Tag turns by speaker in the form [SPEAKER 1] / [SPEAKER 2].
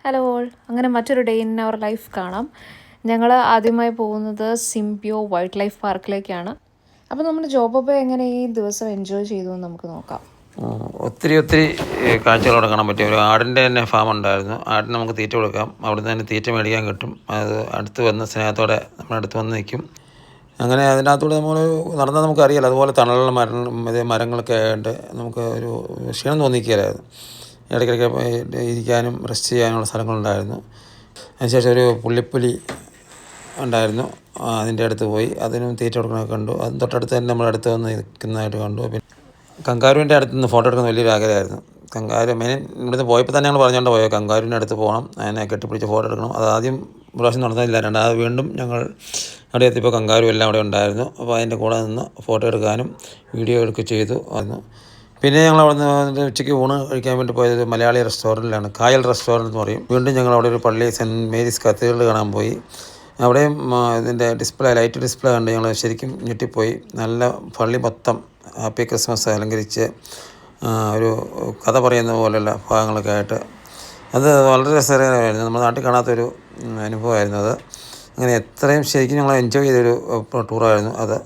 [SPEAKER 1] Hello all, അങ്ങനെ മറ്റൊരു day in our life കാണാം. ഞങ്ങൾ ആദ്യമായി പോകുന്നത് സിംബിയോ വൈൽഡ് ലൈഫ് പാർക്കിലേക്കാണ്. അപ്പോൾ നമ്മുടെ ജോബൊക്കെ എങ്ങനെ ഈ ദിവസം എൻജോയ് ചെയ്തു എന്ന് നമുക്ക് നോക്കാം.
[SPEAKER 2] ഒത്തിരി കാഴ്ചകളവിടെ കാണാൻ പറ്റും. ഒരു ആടിൻ്റെ തന്നെ ഫാം ഉണ്ടായിരുന്നു. ആടിന് നമുക്ക് തീറ്റ കൊടുക്കാം, അവിടുന്ന് തന്നെ തീറ്റ മേടിക്കാൻ കിട്ടും. അത് അടുത്ത് വന്ന് സ്നേഹത്തോടെ നമ്മുടെ അടുത്ത് വന്ന് നിൽക്കും. അങ്ങനെ അതിനകത്തൂടെ നമ്മൾ നടന്നാൽ നമുക്കറിയാലോ. അതുപോലെ തണലുള്ള മരങ്ങളൊക്കെ ആയിട്ട് നമുക്ക് ഒരു ക്ഷീണം തോന്നിക്കുകയില്ലായിരുന്നു. ഇടയ്ക്കിടയ്ക്ക് ഇരിക്കാനും റെസ്റ്റ് ചെയ്യാനുള്ള സ്ഥലങ്ങളുണ്ടായിരുന്നു. അതിനുശേഷം ഒരു പുള്ളിപ്പുലി ഉണ്ടായിരുന്നു, അതിൻ്റെ അടുത്ത് പോയി അതിനും തീറ്റ കൊടുക്കണമൊക്കെ കണ്ടു. അതും തൊട്ടടുത്ത് തന്നെ നമ്മുടെ അടുത്ത് വന്ന് നിൽക്കുന്നതായിട്ട് കണ്ടു. പിന്നെ കങ്കാരുവിൻ്റെ അടുത്ത് നിന്ന് ഫോട്ടോ എടുക്കുന്ന വലിയൊരു ആഗ്രഹമായിരുന്നു. കങ്കാരു മെയിൻ ഇവിടുന്ന് പോയപ്പോൾ തന്നെ ഞങ്ങൾ പറഞ്ഞുകൊണ്ട് പോയോ കങ്കാരുവിൻ്റെ അടുത്ത് പോകണം, അതിനെ കെട്ടിപ്പിടിച്ച് ഫോട്ടോ എടുക്കണം. അത് ആദ്യം പ്രാവശ്യം നടന്നില്ല, രണ്ടാമത് വീണ്ടും ഞങ്ങൾ അവിടെ എത്തിയപ്പോൾ കങ്കാരു എല്ലാം അവിടെ ഉണ്ടായിരുന്നു. അപ്പോൾ അതിൻ്റെ കൂടെ നിന്ന് ഫോട്ടോ എടുക്കാനും വീഡിയോ എടുക്കുകയും ചെയ്തു വന്നു. പിന്നെ ഞങ്ങൾ അവിടെ നിന്ന് ഉച്ചയ്ക്ക് ഊണ് കഴിക്കാൻ വേണ്ടി പോയത് മലയാളി റെസ്റ്റോറൻറ്റിലാണ്, കായൽ റെസ്റ്റോറൻറ്റ് എന്ന് പറയും. വീണ്ടും ഞങ്ങൾ അവിടെ ഒരു പള്ളി സെൻറ്റ് മേരീസ് കത്തീഡ്രൽ കാണാൻ പോയി. അവിടെയും ഇതിൻ്റെ ലൈറ്റ് ഡിസ്പ്ലേ കണ്ട് ഞങ്ങൾ ശരിക്കും ഞെട്ടിപ്പോയി. നല്ല പള്ളി മൊത്തം ഹാപ്പി ക്രിസ്മസ് അലങ്കരിച്ച് ഒരു കഥ പറയുന്ന പോലെയുള്ള ഭാഗങ്ങളൊക്കെ ആയിട്ട് അത് വളരെ രസകരമായിരുന്നു. നമ്മുടെ നാട്ടിൽ കാണാത്തൊരു അനുഭവമായിരുന്നു അത്. അങ്ങനെ എത്രയും ശരിക്കും ഞങ്ങൾ എൻജോയ് ചെയ്തൊരു ടൂറായിരുന്നു അത്.